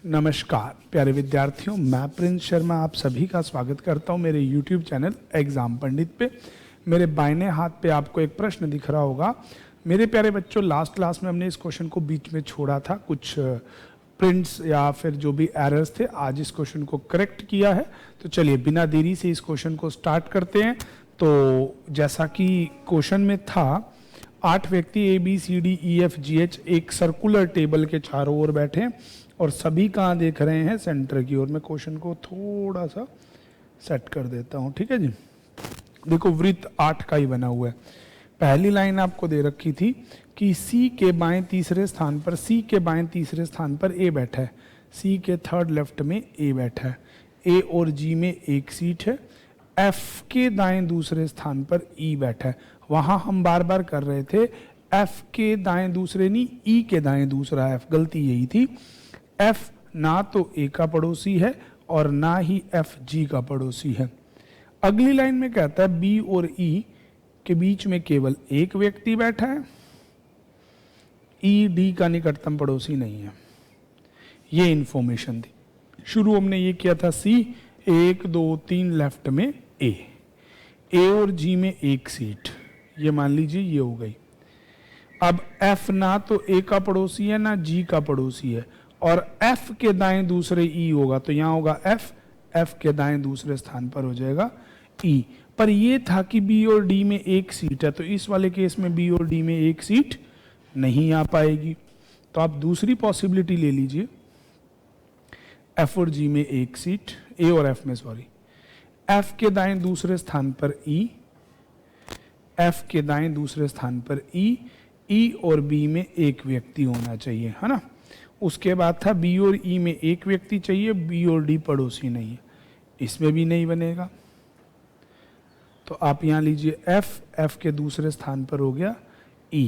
नमस्कार प्यारे विद्यार्थियों, मैं प्रिंस शर्मा आप सभी का स्वागत करता हूं मेरे YouTube चैनल एग्जाम पंडित पे। मेरे बाइने हाथ पे आपको एक प्रश्न दिख रहा होगा। मेरे प्यारे बच्चों, लास्ट क्लास में हमने इस क्वेश्चन को बीच में छोड़ा था, कुछ प्रिंट्स या फिर जो भी एरर्स थे। आज इस क्वेश्चन को करेक्ट किया है, तो चलिए बिना देरी से इस क्वेश्चन को स्टार्ट करते हैं। तो जैसा कि क्वेश्चन में था, 8 व्यक्ति ABCDEFGH एक सर्कुलर टेबल के चारों ओर बैठे हैं और सभी कहाँ देख रहे हैं? सेंटर की ओर। मैं क्वेश्चन को थोड़ा सा सेट कर देता हूँ, ठीक है जी। देखो, वृत्त 8 का ही बना हुआ है। पहली लाइन आपको दे रखी थी कि C के बाएं तीसरे स्थान पर A बैठा है, C के थर्ड लेफ्ट में A बैठा है, A और G में एक सीट है, F के दाएं दूसरे स्थान पर E बैठा है। वहां हम बार बार कर रहे थे F के दाएं दूसरे नहीं, E के दाएं दूसरा F, गलती यही थी। F ना तो A का पड़ोसी है और ना ही F G का पड़ोसी है। अगली लाइन में कहता है B और E के बीच में केवल एक व्यक्ति बैठा है, E D का निकटतम पड़ोसी नहीं है। ये इंफॉर्मेशन थी। शुरू हमने ये किया था C 1 2 3 लेफ्ट में A और G में एक सीट, ये मान लीजिए ये हो गई। अब F ना तो A का पड़ोसी है ना G का पड़ोसी है, और F के दाएं दूसरे E होगा, तो यहां होगा F के दाएं दूसरे स्थान पर हो जाएगा E। पर ये था कि B और D में एक सीट है, तो इस वाले केस में B और D में एक सीट नहीं आ पाएगी। तो आप दूसरी पॉसिबिलिटी ले लीजिए, F और G में एक सीट, A और F में सॉरी, F के दाएं दूसरे स्थान पर E, F के दाएं दूसरे स्थान पर E और B में एक व्यक्ति होना चाहिए, है ना। उसके बाद था B और E में एक व्यक्ति चाहिए, B और D पड़ोसी नहीं है, इसमें भी नहीं बनेगा। तो आप यहां लीजिए F के दूसरे स्थान पर हो गया E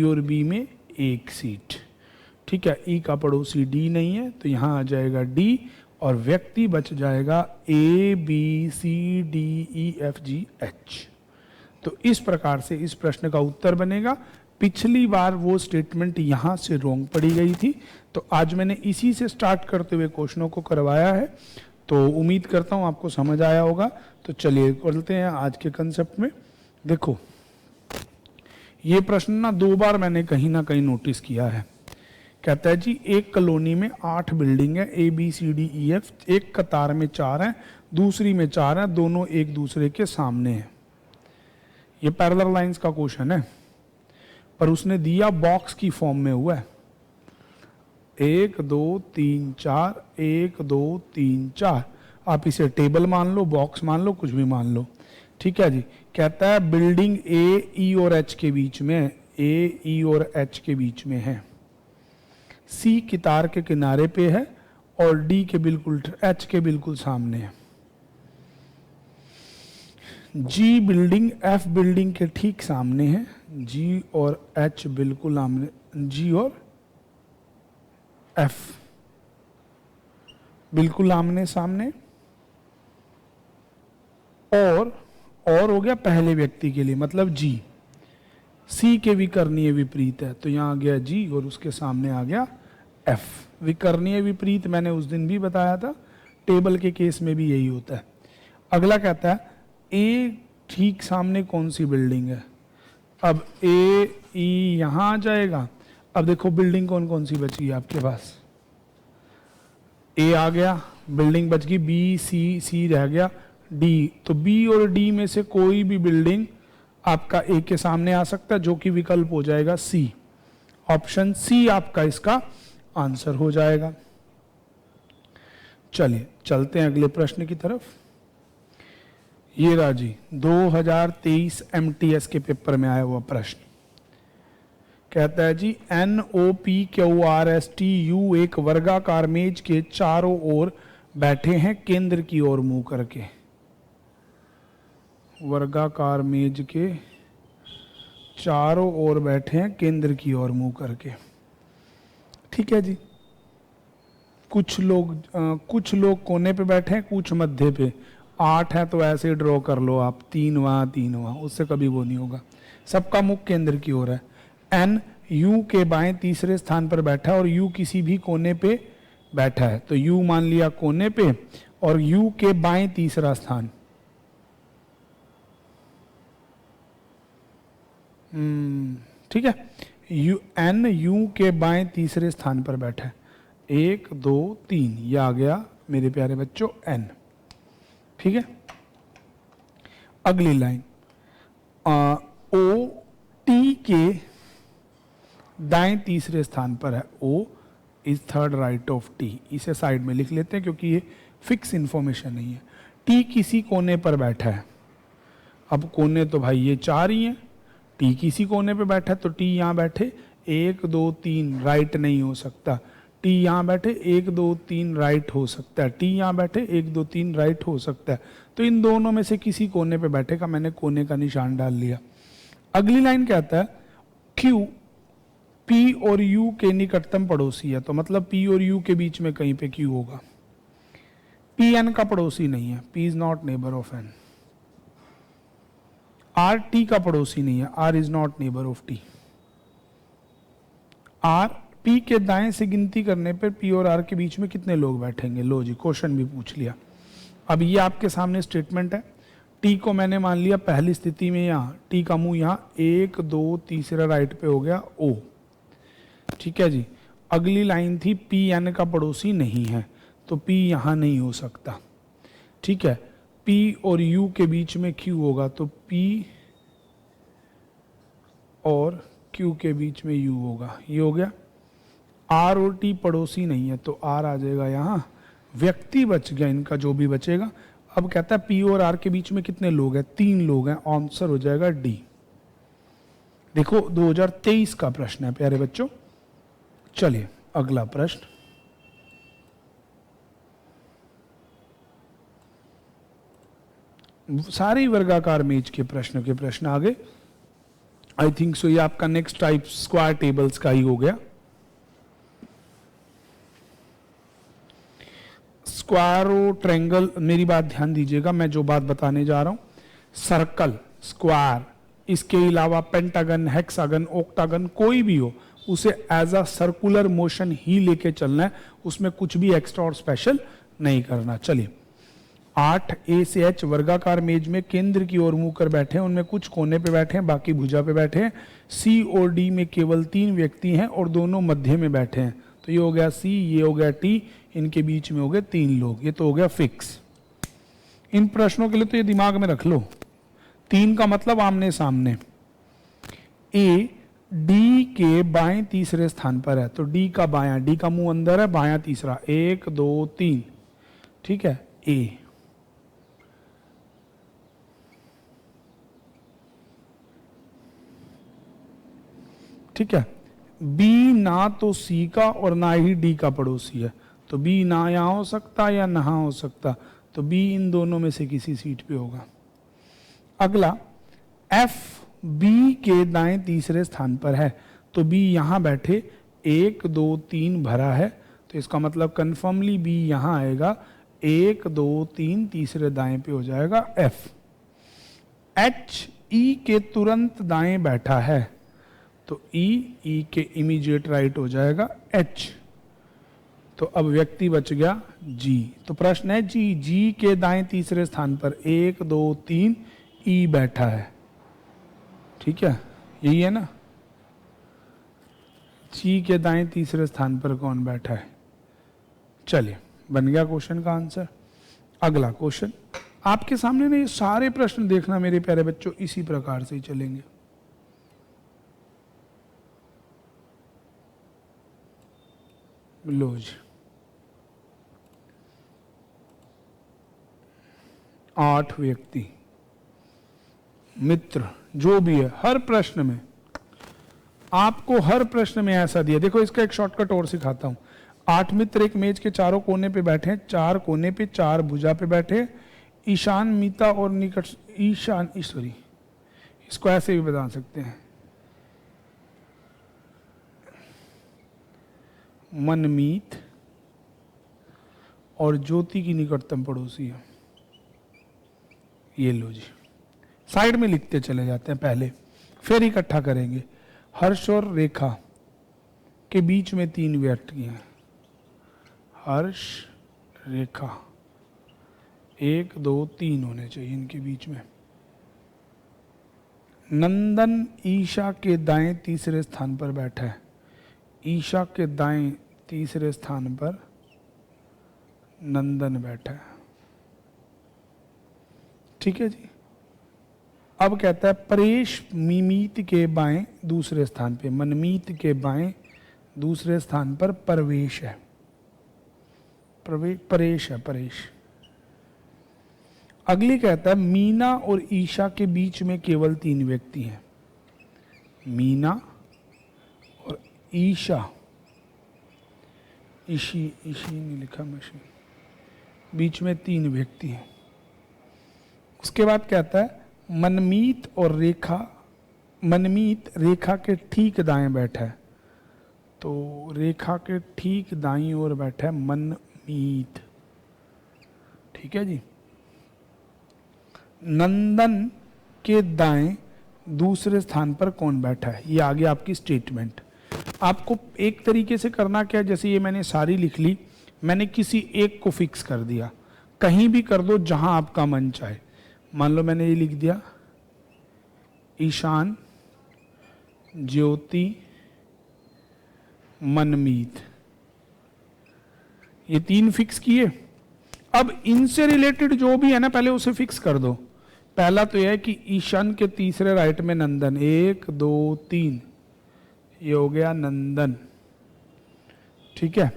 और B में एक सीट, ठीक है। E का पड़ोसी D नहीं है, तो यहां आ जाएगा D और व्यक्ति बच जाएगा ABCDEFGH। तो इस प्रकार से इस प्रश्न का उत्तर बनेगा। पिछली बार वो स्टेटमेंट यहां से रॉन्ग पड़ी गई थी, तो आज मैंने इसी से स्टार्ट करते हुए क्वेश्चनों को करवाया है। तो उम्मीद करता हूं आपको समझ आया होगा। तो चलिए चलते हैं आज के कंसेप्ट में। देखो, ये प्रश्न ना 2 बार मैंने कहीं ना कहीं नोटिस किया है। कहता है जी, एक कॉलोनी में 8 बिल्डिंग है ABCDEF, एक कतार में 4 है, दूसरी में 4 है, दोनों एक दूसरे के सामने हैं। ये पैरेलल लाइंस का क्वेश्चन है, पर उसने दिया बॉक्स की फॉर्म में हुआ है। 1 2 3 4 1 2 3 4। आप इसे टेबल मान लो, बॉक्स मान लो, कुछ भी मान लो, ठीक है जी। कहता है बिल्डिंग A E और H के बीच में है, A E और H के बीच में है, C कितार के किनारे पे है और D के बिल्कुल H के बिल्कुल सामने है। G बिल्डिंग F बिल्डिंग के ठीक सामने है, G और H बिल्कुल आमने, G और F बिल्कुल आमने सामने। और हो गया पहले व्यक्ति के लिए, मतलब G, C के विकर्णीय विपरीत है, तो यहां आ गया G और उसके सामने आ गया F। विकर्णीय विपरीत मैंने उस दिन भी बताया था, टेबल के केस में भी यही होता है। अगला कहता है A ठीक सामने कौन सी बिल्डिंग है। अब A E यहां आ जाएगा। अब देखो बिल्डिंग कौन कौन सी बची है आपके पास, A आ गया, बिल्डिंग बच गई B C रह गया D। तो B और D में से कोई भी बिल्डिंग आपका A के सामने आ सकता है, जो कि विकल्प हो जाएगा C। ऑप्शन C आपका इसका आंसर हो जाएगा। चलिए चलते हैं अगले प्रश्न की तरफ। ये राजी 2023 MTS के पेपर में आया हुआ प्रश्न। कहता है जी, NOPQRSTU एक वर्गाकार मेज के चारों ओर बैठे हैं केंद्र की ओर मुंह करके। वर्गाकार मेज के चारों ओर बैठे हैं केंद्र की ओर मुंह करके, ठीक है जी। कुछ लोग कोने पे बैठे हैं, कुछ मध्य पे। 8 है तो ऐसे ड्रॉ कर लो आप, 3 वहां 3 वहां, उससे कभी वो नहीं होगा। सबका मुख केंद्र की ओर है। N U के बाएं तीसरे स्थान पर बैठा और U किसी भी कोने पे बैठा है, तो U मान लिया कोने पे और U के बाएं तीसरा स्थान, ठीक है, N U के बाएं तीसरे स्थान पर बैठा है, 1 2 3, ये आ गया मेरे प्यारे बच्चों N, ठीक है। अगली लाइन, O T के दाएं तीसरे स्थान पर है, O is third right of T, इसे साइड में लिख लेते हैं क्योंकि ये फिक्स इंफॉर्मेशन नहीं है। T किसी कोने पर बैठा है, अब कोने तो भाई ये 4 ही हैं, T किसी कोने पे बैठा है तो T यहाँ बैठे, 1 2 3 राइट नहीं हो सकता, T यहाँ बैठे 1 2 3 राइट हो सकता है, T यहाँ बैठे 1 2 3 राइट हो सकता है, तो इन दोनों में से किसी कोने पे बैठेगा, मैंने कोने का निशान डाल लिया। अगली लाइन कहता है Q P और U के निकटतम पड़ोसी है, तो मतलब P और U के बीच में कहीं पे Q होगा। P N का पड़ोसी नहीं है, P is not neighbour of N। R T का पड़ोसी नहीं है, R is not neighbour of T। R P के दाएं से गिनती करने पर P और R के बीच में कितने लोग बैठेंगे, लो जी क्वेश्चन भी पूछ लिया। अब ये आपके सामने स्टेटमेंट है, T को मैंने मान लिया पहली स्थिति में यहाँ, T का मुंह यहाँ 1 2 तीसरा राइट पे हो गया O, ठीक है जी। अगली लाइन थी P N का पड़ोसी नहीं है, तो P यहाँ नहीं हो सकता, ठीक है। P और U के बीच में Q होगा, तो P और Q के बीच में U होगा, ये हो गया। R और T पड़ोसी नहीं है, तो R आ जाएगा यहाँ, व्यक्ति बच गया इनका जो भी बचेगा। अब कहता है P और R के बीच में कितने लोग हैं, 3 लोग हैं, आंसर हो जाएगा D। देखो 2023 का प्रश्न है प्यारे बच्चों। चलिए अगला प्रश्न, सारे वर्गाकार मेज के प्रश्न आ गए। आई थिंक सो ये आपका नेक्स्ट टाइप स्क्वायर टेबल्स का ही हो गया। स्क्वायर और ट्रायंगल, मेरी बात ध्यान दीजिएगा, मैं जो बात बताने जा रहा हूं, सर्कल, स्क्वायर, इसके अलावा पेंटागन, हेक्सागन, ऑक्टागन कोई भी हो, उसे एज अ सर्कुलर मोशन ही लेके चलना है, उसमें कुछ भी एक्स्ट्रा और स्पेशल नहीं करना। चलिए 8A से H वर्गाकार मेज में केंद्र की ओर मुंह कर बैठे हैं, उनमें कुछ कोने पे बैठे हैं, बाकी भुजा पे बैठे हैं। C और D में केवल 3 व्यक्ति हैं और दोनों मध्य में बैठे हैं, तो ये हो गया C, ये हो गया T, इनके बीच में हो गए 3 लोग, ये तो हो गया फिक्स। इन प्रश्नों के लिए तो ये दिमाग में रख लो, 3 का मतलब आमने सामने। A D के बाएं तीसरे स्थान पर है, तो D का बायां, D का मुंह अंदर है, बायां तीसरा, 1 2 3, ठीक है। A ठीक है। B ना तो C का और ना ही D का पड़ोसी है, तो B ना यहाँ हो सकता या ना हो सकता, तो B इन दोनों में से किसी सीट पे होगा। अगला F B के दाएं तीसरे स्थान पर है, तो B यहाँ बैठे, 1 2 3 भरा है, तो इसका मतलब कन्फर्मली B यहाँ आएगा, 1 2 3 तीसरे दाएं पे हो जाएगा F। H E के तुरंत दाएं बैठा है, तो E के इमीडिएट राइट हो जाएगा H। तो अब व्यक्ति बच गया G। तो प्रश्न है G के दाएं तीसरे स्थान पर 1 2 3 E बैठा है, ठीक है, यही है ना। G के दाएं तीसरे स्थान पर कौन बैठा है, चलिए बन गया क्वेश्चन का आंसर। अगला क्वेश्चन आपके सामने ने, ये सारे प्रश्न देखना मेरे प्यारे बच्चों, इसी प्रकार से ही चलेंगे। लो जी, 8 व्यक्ति, मित्र, जो भी है, हर प्रश्न में आपको, हर प्रश्न में ऐसा दिया। देखो इसका एक शॉर्टकट और सिखाता हूं। 8 मित्र एक मेज के चारों कोने पे बैठे हैं, 4 कोने पे, 4 भुजा पे बैठे, ईशान, मीता और निकट, ईशान, सॉरी, इसको ऐसे भी बता सकते हैं, मनमीत और ज्योति की निकटतम पड़ोसी है। ये लो जी, साइड में लिखते चले जाते हैं पहले, फिर इकट्ठा करेंगे। हर्ष और रेखा के बीच में 3 व्यक्ति हैं, हर्ष, रेखा, 1 2 3 होने चाहिए इनके बीच में। नंदन ईशा के दाएं तीसरे स्थान पर बैठा है। ईशा के दाएं तीसरे स्थान पर नंदन बैठा है। ठीक है जी। अब कहता है परेश मिमीत के बाएं दूसरे स्थान पे, मनमीत के बाएं दूसरे स्थान पर परवेश है। परेश है, परेश। अगली कहता है मीना और ईशा के बीच में केवल 3 व्यक्ति हैं। मीना और ईशा, ईशी नहीं लिखा मशीन, बीच में 3 व्यक्ति हैं। उसके बाद कहता है मनमीत और रेखा, मनमीत रेखा के ठीक दाएं बैठा है। तो रेखा के ठीक दाईं ओर बैठा है मनमीत। ठीक है जी। नंदन के दाएं दूसरे स्थान पर कौन बैठा है, ये आगे आपकी स्टेटमेंट। आपको एक तरीके से करना क्या है, जैसे ये मैंने सारी लिख ली, मैंने किसी एक को फिक्स कर दिया। कहीं भी कर दो जहां आपका मन चाहे। मान लो मैंने ये लिख दिया ईशान, ज्योति, मनमीत, ये 3 फिक्स किए। अब इनसे रिलेटेड जो भी है ना पहले उसे फिक्स कर दो। पहला तो यह है कि ईशान के तीसरे राइट में नंदन, 1 2 3, ये हो गया नंदन। ठीक है।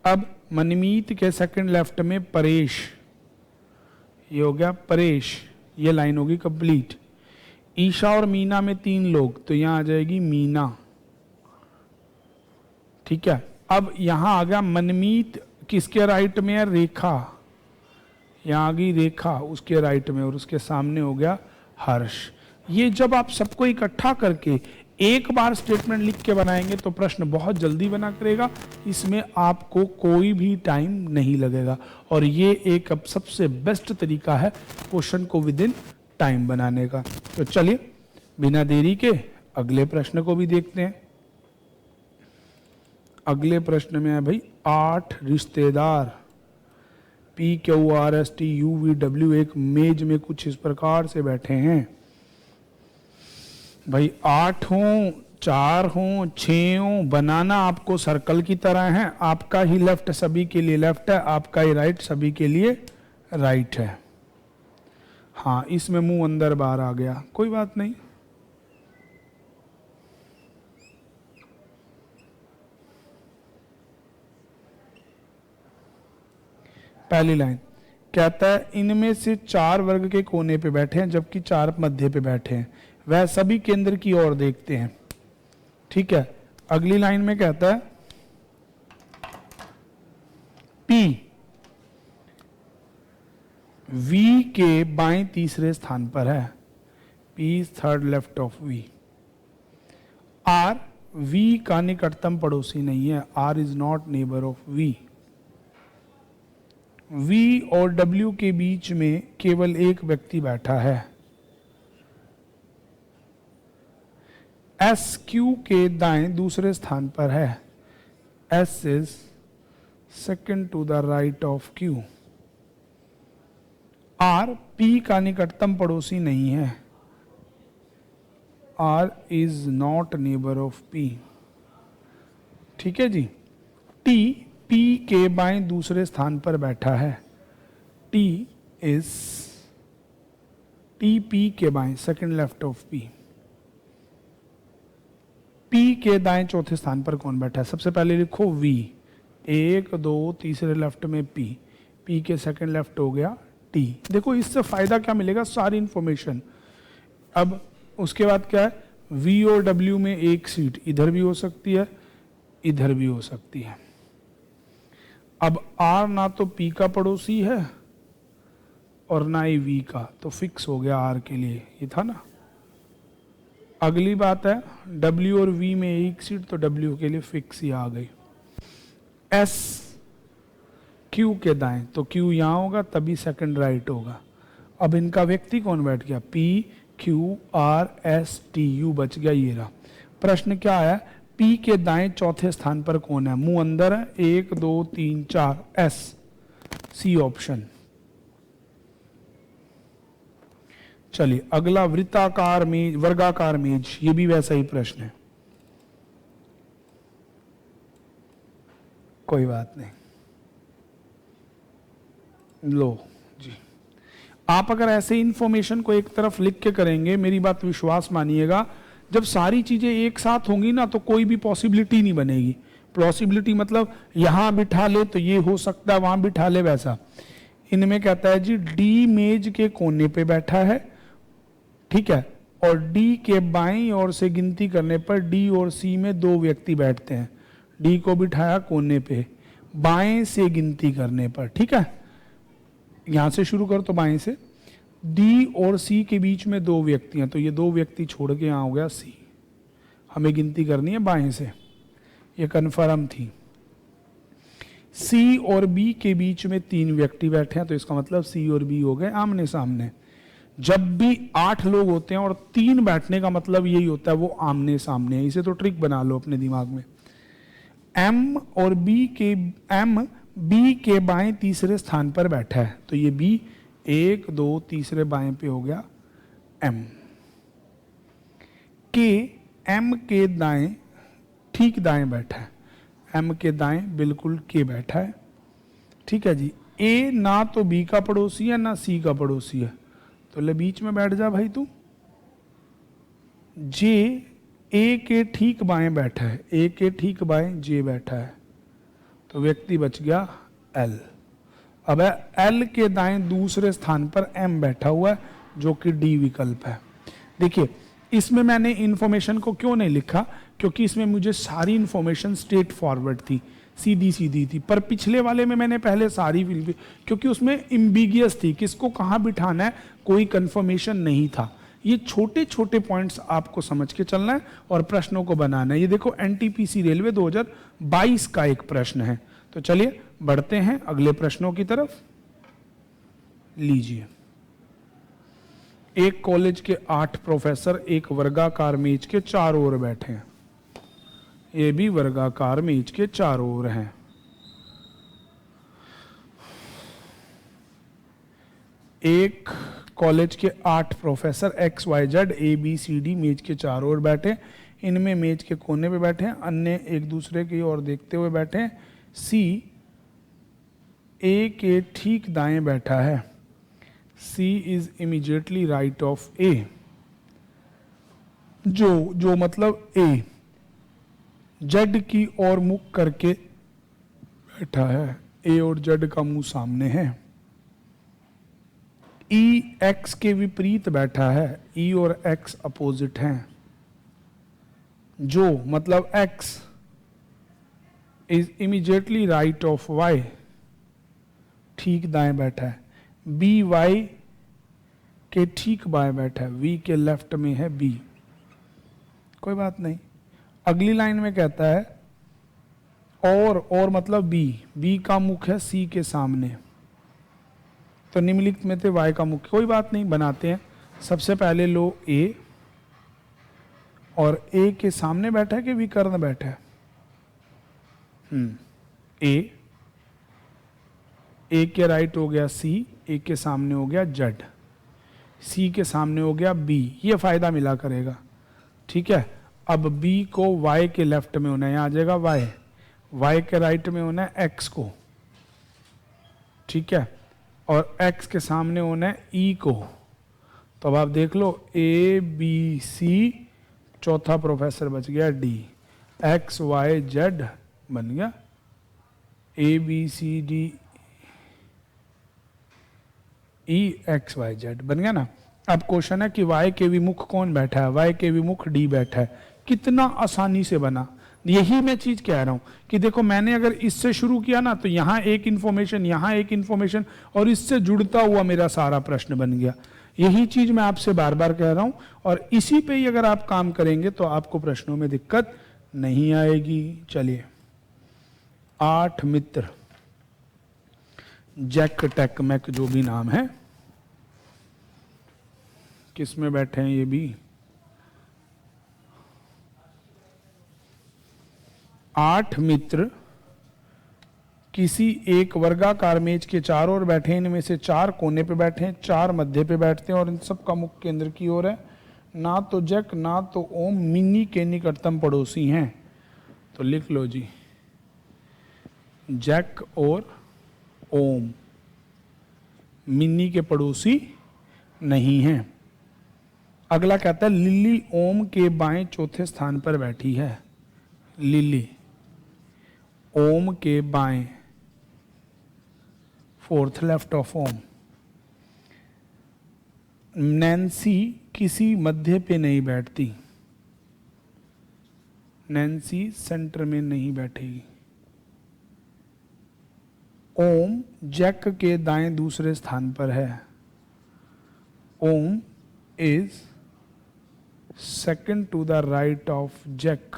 अब मनमीत के सेकंड लेफ्ट में परेश, ये हो गया परेश, ये लाइन होगी कंप्लीट। ईशा और मीना में 3 लोग, तो यहां आ जाएगी मीना। ठीक है। अब यहां आ गया मनमीत, किसके राइट में है, रेखा, यहां आ गई रेखा उसके राइट में, और उसके सामने हो गया हर्ष। ये जब आप सबको इकट्ठा करके एक बार स्टेटमेंट लिख के बनाएंगे तो प्रश्न बहुत जल्दी बना करेगा। इसमें आपको कोई भी टाइम नहीं लगेगा, और ये एक अब सबसे बेस्ट तरीका है क्वेश्चन को विद इन टाइम बनाने का। तो चलिए बिना देरी के अगले प्रश्न को भी देखते हैं। अगले प्रश्न में है भाई 8 रिश्तेदार PQRSTUVW एक मेज में कुछ इस प्रकार से बैठे हैं। भाई 8 हों, 4 हों, 6 हों, बनाना आपको सर्कल की तरह है। आपका ही लेफ्ट सभी के लिए लेफ्ट है, आपका ही राइट सभी के लिए राइट है। हाँ, इसमें मुंह अंदर बाहर आ गया, कोई बात नहीं। पहली लाइन कहता है इनमें से 4 वर्ग के कोने पे बैठे हैं जबकि 4 मध्य पे बैठे हैं, वह सभी केंद्र की ओर देखते हैं। ठीक है। अगली लाइन में कहता है P V के बाएं तीसरे स्थान पर है। P is third left of V। R V का निकटतम पड़ोसी नहीं है। R is not neighbor of V। V और W के बीच में केवल एक व्यक्ति बैठा है। S Q के दाएं दूसरे स्थान पर है। S is second to the right of Q। R P का निकटतम पड़ोसी नहीं है। R is not neighbor of P। ठीक है जी। T P के बाएं दूसरे स्थान पर बैठा है। T P के बाएं second left of P। P के दाएं चौथे स्थान पर कौन बैठा है? सबसे पहले लिखो V। 1 2 तीसरे लेफ्ट में P। P के सेकंड लेफ्ट हो गया T। देखो इससे फायदा क्या मिलेगा, सारी इंफॉर्मेशन। अब उसके बाद क्या है, V और W में एक सीट इधर भी हो सकती है, इधर भी हो सकती है। अब R ना तो P का पड़ोसी है और ना ही V का, तो फिक्स हो गया R के लिए, ये था ना। अगली बात है W और V में एक सीट, तो W के लिए फिक्स ही आ गई। S Q के दाएं, तो Q यहां होगा तभी सेकंड राइट होगा। अब इनका व्यक्ति कौन बैठ गया, P Q R S T U बच गया, ये रहा। प्रश्न क्या है, पी के दाएं चौथे स्थान पर कौन है? मुंह अंदर है, 1 2 3 4, एस, सी ऑप्शन। चलिए अगला, वृत्ताकार मेज, वर्गाकार मेज, ये भी वैसा ही प्रश्न है, कोई बात नहीं। लो जी, आप अगर ऐसे इंफॉर्मेशन को एक तरफ लिख के करेंगे, मेरी बात विश्वास मानिएगा, जब सारी चीजें एक साथ होंगी ना तो कोई भी पॉसिबिलिटी नहीं बनेगी। पॉसिबिलिटी मतलब यहां बिठा ले तो ये हो सकता है, वहां बिठा ले वैसा। इनमें कहता है जी डी मेज के कोने पे बैठा है, ठीक है, और डी के बाईं ओर से गिनती करने पर डी और सी में 2 व्यक्ति बैठते हैं। डी को बिठाया कोने पे, बाएं से गिनती करने पर, ठीक है, यहां से शुरू कर तो बाएं से, डी और सी के बीच में 2 व्यक्ति हैं, तो ये 2 व्यक्ति छोड़ के यहां हो गया सी। हमें गिनती करनी है बाएं से, ये कन्फर्म थी। सी और बी के बीच में 3 व्यक्ति बैठे हैं, तो इसका मतलब सी और बी हो गए आमने सामने। जब भी 8 लोग होते हैं और 3 बैठने का मतलब यही होता है वो आमने सामने है। इसे तो ट्रिक बना लो अपने दिमाग में। एम और बी के, एम बी के बाएं तीसरे स्थान पर बैठा है, तो ये बी 1 2 तीसरे बाएं पे हो गया एम। के एम के दाएं, ठीक दाएं बैठा है, एम के दाएं बिल्कुल के बैठा है, ठीक है जी। ए ना तो बी का पड़ोसी है ना सी का पड़ोसी है, तो ले बीच में बैठ जा भाई तू। जे ए के ठीक बाएं बैठा है, ए के ठीक बाएं जे बैठा है, तो व्यक्ति बच गया एल। अब एल के दाएं दूसरे स्थान पर एम बैठा हुआ है, जो कि डी विकल्प है। देखिए इसमें मैंने इंफॉर्मेशन को क्यों नहीं लिखा, क्योंकि इसमें मुझे सारी इंफॉर्मेशन स्ट्रेट फॉरवर्ड थी, सीधी सीधी थी। पर पिछले वाले में मैंने पहले सारी फिल, क्योंकि उसमें एम्बिगियस थी, किसको कहाँ बिठाना है कोई कंफर्मेशन नहीं था। ये छोटे छोटे पॉइंट्स आपको समझ के चलना है और प्रश्नों को बनाना है। ये देखो एनटीपीसी रेलवे 2022 का एक प्रश्न है। तो चलिए बढ़ते हैं अगले प्रश्नों की तरफ। लीजिए, एक कॉलेज के 8 प्रोफेसर एक वर्गाकार मेज के चारों ओर बैठे हैं। ये भी वर्गाकार मेज के चारों ओर हैं। एक कॉलेज के 8 professor X Y Z A B C D मेज के चारों ओर बैठे, इनमें मेज के कोने पे बैठे हैं, अन्य एक दूसरे की ओर देखते हुए बैठे हैं। सी ए के ठीक दाएं बैठा है, सी इज इमीडिएटली राइट ऑफ ए। जो मतलब ए जेड की ओर मुख करके बैठा है, ए और जेड का मुंह सामने है। ई एक्स के विपरीत बैठा है, ई और एक्स अपोजिट हैं। जो मतलब X is immediately right of Y, ठीक दाएं बैठा है। बी वाई के ठीक बाएं बैठा है, वी के लेफ्ट में है बी। कोई बात नहीं। अगली लाइन में कहता है और मतलब बी, बी का मुख है सी के सामने, तो निम्नलिखित में थे वाई का मुख। कोई बात नहीं, बनाते हैं। सबसे पहले लो ए, और ए के सामने बैठा है कि विकर्ण बैठा है? ए के राइट हो गया सी, ए के सामने हो गया जेड, सी के सामने हो गया बी। ये फायदा मिला करेगा, ठीक है। अब बी को वाई के लेफ्ट में होना है, यहां आ जाएगा वाई, वाई के राइट में होना है एक्स को, ठीक है, और एक्स के सामने होना है ई को। तो अब आप देख लो ए बी सी, चौथा प्रोफेसर बच गया डी, एक्स वाई जेड बन गया A B C D E X Y Z बन गया ना। अब क्वेश्चन है कि वाई के विमुख कौन बैठा है? वाई के विमुख डी बैठा है। कितना आसानी से बना। यही मैं चीज कह रहा हूं कि देखो मैंने अगर इससे शुरू किया ना तो यहां एक इंफॉर्मेशन, यहां एक इंफॉर्मेशन, और इससे जुड़ता हुआ मेरा सारा प्रश्न बन गया। यही चीज मैं आपसे बार बार कह रहा हूं, और इसी पे ही अगर आप काम करेंगे तो आपको प्रश्नों में दिक्कत नहीं आएगी। चलिए, 8 मित्र, जैक टेक मैक जो भी नाम है, किस में बैठे हैं ये भी? 8 मित्र किसी एक वर्गाकार मेज के चारों ओर बैठे, इनमें से 4 कोने पे बैठे हैं, 4 मध्य पे बैठते हैं और इन सब का मुख केंद्र की ओर है। ना तो जैक ना तो ओम मिनी के निकटतम पड़ोसी हैं। तो लिख लो जी, जैक और ओम मिनी के पड़ोसी नहीं हैं। अगला कहता है लिली ओम के बाएं चौथे स्थान पर बैठी है। लिली ओम के बाएं, fourth left of Om. Nancy किसी मध्य पे नहीं बैठती। नैन्सी सेंटर में नहीं बैठेगी। ओम जैक के दाएं दूसरे स्थान पर है। Om is second to the right of Jack.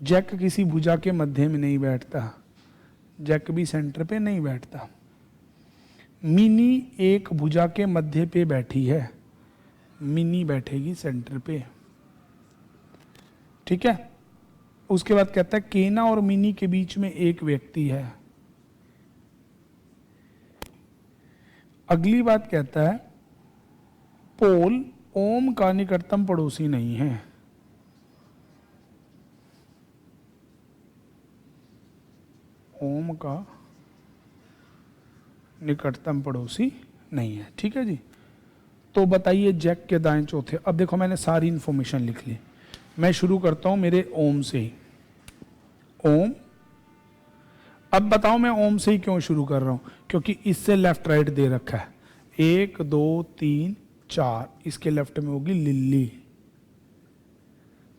Jack किसी भुजा के मध्य में नहीं बैठता। जैक भी सेंटर पे नहीं बैठता। मिनी एक भुजा के मध्य पे बैठी है। मिनी बैठेगी सेंटर पे। ठीक है। उसके बाद कहता है केना और मिनी के बीच में एक व्यक्ति है। अगली बात कहता है पोल ओम का निकटतम पड़ोसी नहीं है। ओम का निकटतम पड़ोसी नहीं है। ठीक है जी। तो बताइए जैक के दाएं चौथे। अब देखो मैंने सारी इंफॉर्मेशन लिख ली। मैं शुरू करता हूं मेरे ओम से ही। ओम, अब बताओ मैं ओम से ही क्यों शुरू कर रहा हूं, क्योंकि इससे लेफ्ट राइट दे रखा है। 1 2 3 4, इसके लेफ्ट में होगी लिली।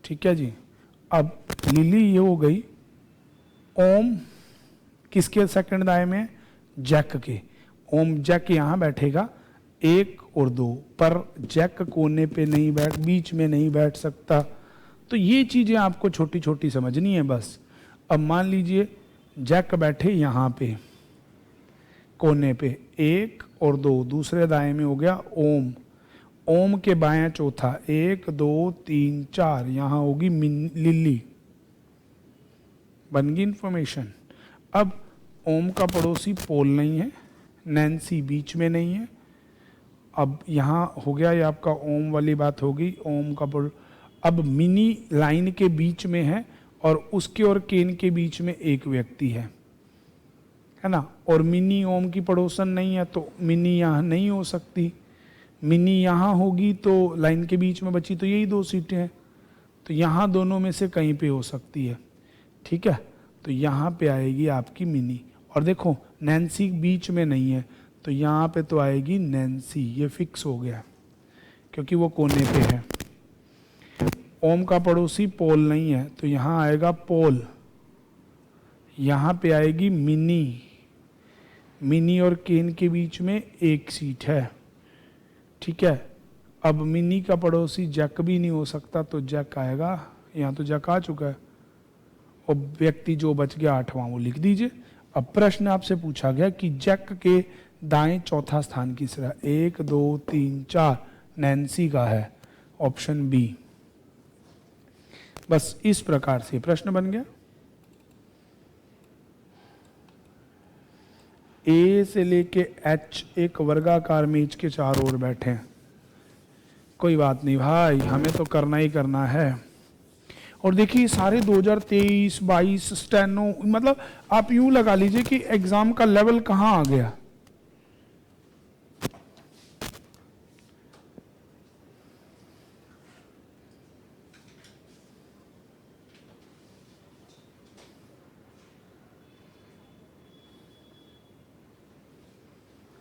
ठीक है जी। अब लिली ये हो गई। ओम किसके सेकंड दाएं में? जैक के। ओम जैक यहां बैठेगा 1 और 2, पर जैक कोने पे नहीं बैठ, बीच में नहीं बैठ सकता। तो ये चीजें आपको छोटी छोटी समझनी है बस। अब मान लीजिए जैक बैठे यहां पे कोने पे, 1 और 2, दूसरे दाएं में हो गया ओम। ओम के बाएं चौथा, 1 2 3 4, यहां होगी लिली। बन गई इंफॉर्मेशन। अब ओम का पड़ोसी पोल नहीं है, नैन्सी बीच में नहीं है। अब यहां हो गया ये आपका ओम वाली बात होगी। ओम का अब मिनी लाइन के बीच में है और उसके और केन के बीच में एक व्यक्ति है ना। और मिनी ओम की पड़ोसन नहीं है, तो मिनी यहां नहीं हो सकती। मिनी यहां होगी तो लाइन के बीच में बची तो यही 2 सीटें हैं, तो यहां दोनों में से कहीं पे हो सकती है। ठीक है। तो यहां पे आएगी आपकी मिनी। और देखो नैन्सी बीच में नहीं है, तो यहां पे तो आएगी नैन्सी। ये फिक्स हो गया क्योंकि वो कोने पे है। ओम का पड़ोसी पोल नहीं है, तो यहां आएगा पोल। यहां पे आएगी मिनी। मिनी और केन के बीच में एक सीट है। ठीक है। अब मिनी का पड़ोसी जैक भी नहीं हो सकता, तो जैक आएगा। यहां तो जैक आ चुका है और व्यक्ति जो बच गया 8वां वो लिख दीजिए। अब प्रश्न आपसे पूछा गया कि जैक के दाएं चौथा स्थान किसका? 1 2 3 4, नैन्सी का है। Option B. बस इस प्रकार से प्रश्न बन गया। ए से लेके एच एक वर्गाकार मेज के चारों ओर बैठे हैं। कोई बात नहीं भाई, हमें तो करना ही करना है। और देखिए सारे 2023 22 स्टेनो, मतलब आप यूं लगा लीजिए कि एग्जाम का लेवल कहां आ गया।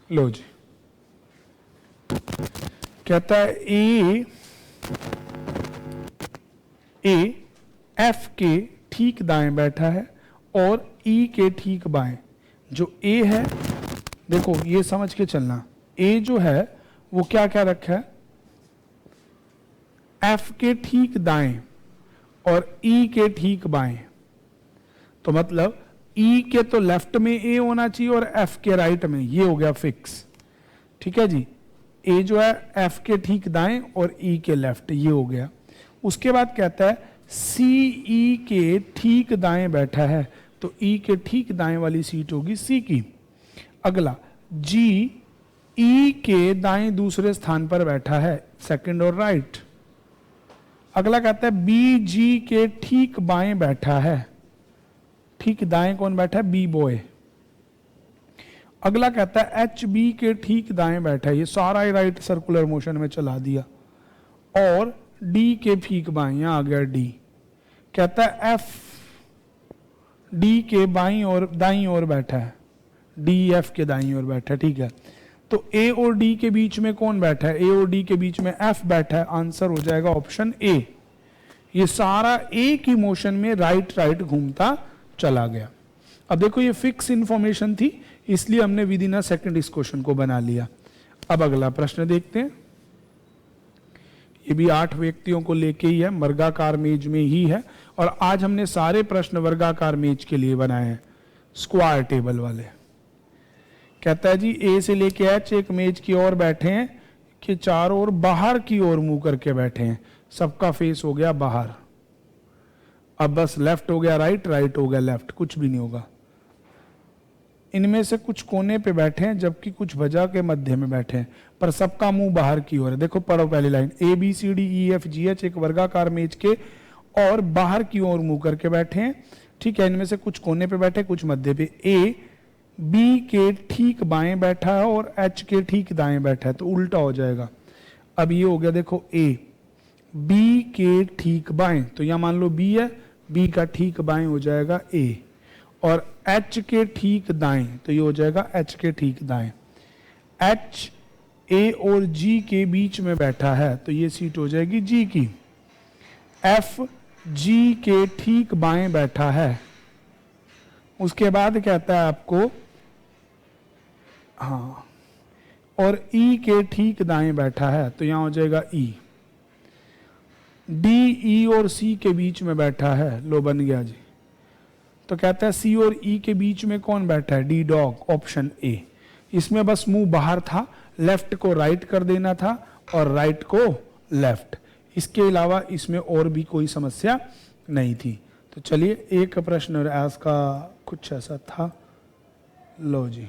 लो जी, कहता है ए एफ के ठीक दाएं बैठा है और ई के ठीक बाएं। जो ए है, देखो ये समझ के चलना, ए जो है वो क्या क्या रखा है? एफ के ठीक दाएं और ई के ठीक बाएं। तो मतलब ई के तो लेफ्ट में ए होना चाहिए और एफ के राइट में। ये हो गया फिक्स। ठीक है जी। ए जो है एफ के ठीक दाएं और ई के लेफ्ट, ये हो गया। उसके बाद कहता है सी ई के ठीक दाएं बैठा है, तो ई के ठीक दाएं वाली सीट होगी सी की। अगला, जी ई के दाएं दूसरे स्थान पर बैठा है, सेकंड और राइट। अगला कहता है बी जी के ठीक बाएं बैठा है, ठीक दाएं कौन बैठा है, बी बॉय। अगला कहता है एच बी के ठीक दाएं बैठा है, ये सारा ही राइट सर्कुलर मोशन में चला दिया। और डी के ठीक बाएं, यहां आ गया डी। कहता है एफ डी के बाईं और दाईं ओर बैठा है, डी एफ के दाईं ओर बैठा है, ठीक है। तो ए और डी के बीच में कौन बैठा है, ए और डी के बीच में एफ बैठा है, आंसर हो जाएगा ऑप्शन ए। ये सारा एक ही मोशन में राइट राइट घूमता चला गया। अब देखो ये फिक्स इंफॉर्मेशन थी, इसलिए हमने विद इन अ सेकंड इस क्वेश्चन को बना लिया। अब अगला प्रश्न देखते हैं। ये भी 8 व्यक्तियों को लेके ही है, वर्गाकार मेज में ही है, और आज हमने सारे प्रश्न वर्गाकार मेज के लिए बनाए हैं, स्क्वायर टेबल वाले। कहता है जी ए से लेके एच एक मेज की ओर बैठे हैं कि चारों ओर बाहर की ओर मुंह करके बैठे हैं, सबका फेस हो गया बाहर। अब बस लेफ्ट हो गया राइट, राइट हो गया लेफ्ट, कुछ भी नहीं होगा। इनमें से कुछ कोने पे बैठे हैं जबकि कुछ भुजा के मध्य में बैठे हैं, पर सबका मुंह बाहर की ओर है। देखो पढ़ो पहली line, A B C D E F G H एक वर्गाकार मेज के और बाहर की ओर मुंह करके बैठे हैं, ठीक है। इनमें से कुछ कोने पे बैठे, कुछ मध्य पे। ए बी के ठीक बाएं बैठा है और एच के ठीक दाएं बैठा है, तो उल्टा हो जाएगा। अब ये हो गया, देखो ए बी के ठीक बाएं, तो यहां मान लो बी है, बी का ठीक बाएं हो जाएगा ए, और एच के ठीक दाएं, तो ये हो जाएगा एच के ठीक दाएं। एच ए और जी के बीच में बैठा है, तो ये सीट हो जाएगी जी की। एफ जी के ठीक बाएं बैठा है। उसके बाद कहता है आपको, हाँ, और ई के ठीक दाएं बैठा है, तो यहां हो जाएगा ई। डी ई और सी के बीच में बैठा है, लो बन गया जी। तो कहता है सी और ई के बीच में कौन बैठा है, डी डॉग, ऑप्शन ए। इसमें बस मुंह बाहर था, लेफ्ट को राइट कर देना था और राइट को लेफ्ट, इसके अलावा इसमें और भी कोई समस्या नहीं थी। तो चलिए एक प्रश्न और आज का कुछ ऐसा था, लो जी।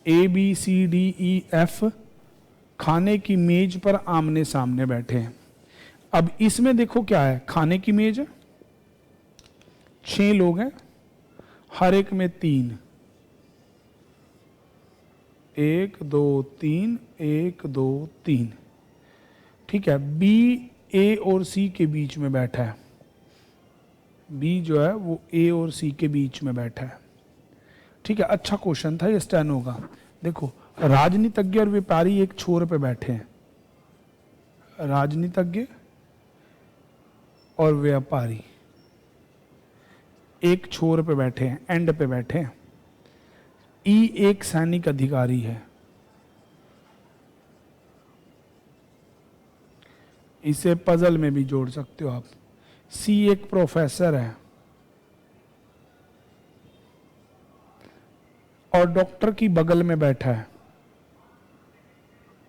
A B C D E F खाने की मेज पर आमने सामने बैठे हैं। अब इसमें देखो क्या है, खाने की मेज है, 6 लोग हैं, हर एक में 3, 1 2 3, 1 2 3, ठीक है। बी ए और सी के बीच में बैठा है, बी जो है वो ए और सी के बीच में बैठा है, ठीक है। अच्छा क्वेश्चन था ये, स्टेनो का। देखो राजनीतिज्ञ और व्यापारी एक छोर पे बैठे हैं, राजनीतिज्ञ और व्यापारी एक छोर पे बैठे हैं, एंड पे बैठे हैं। ई एक सैनिक अधिकारी है, इसे पजल में भी जोड़ सकते हो आप। सी एक प्रोफेसर है और डॉक्टर की बगल में बैठा है,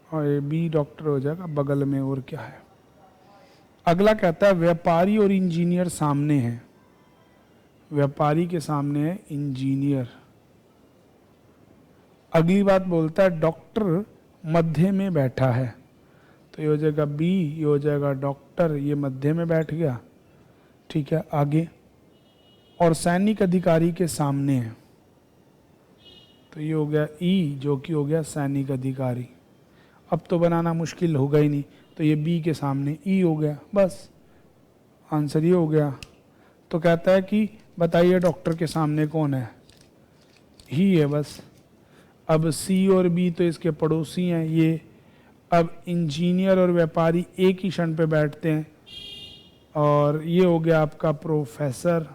और ये बी डॉक्टर हो जाएगा बगल में, और क्या है। अगला कहता है व्यापारी और इंजीनियर सामने हैं, व्यापारी के सामने है इंजीनियर। अगली बात बोलता है डॉक्टर मध्य में बैठा है, तो ये हो जाएगा बी, ये हो जाएगा डॉक्टर, ये मध्य में बैठ गया, ठीक है। आगे, और सैनिक अधिकारी के सामने है, तो ये हो गया ई, जो कि हो गया सैनिक अधिकारी। अब तो बनाना मुश्किल होगा ही नहीं, तो ये बी के सामने ई हो गया, बस आंसर ये हो गया। तो कहता है कि बताइए डॉक्टर के सामने कौन है, ही है बस। अब सी और बी तो इसके पड़ोसी हैं ये। अब इंजीनियर और व्यापारी एक ही क्षण पे बैठते हैं, और ये हो गया आपका प्रोफेसर,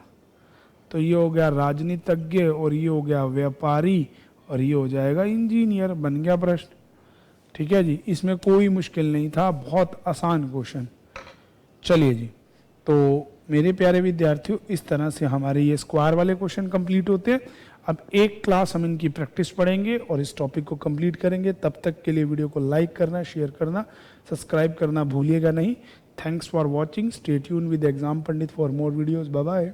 तो ये हो गया राजनीतिज्ञ, और ये हो गया व्यापारी, और ये हो जाएगा इंजीनियर। बन गया प्रश्न, ठीक है जी। इसमें कोई मुश्किल नहीं था, बहुत आसान क्वेश्चन। चलिए जी, तो मेरे प्यारे विद्यार्थियों, इस तरह से हमारे ये स्क्वायर वाले क्वेश्चन कंप्लीट होते हैं। अब एक क्लास हम इनकी प्रैक्टिस पढ़ेंगे और इस टॉपिक को कंप्लीट करेंगे। तब तक के लिए वीडियो को लाइक करना, शेयर करना, सब्सक्राइब करना भूलिएगा नहीं। Thanks for watching. Stay tune with exam Pandit for more videos. Bye bye.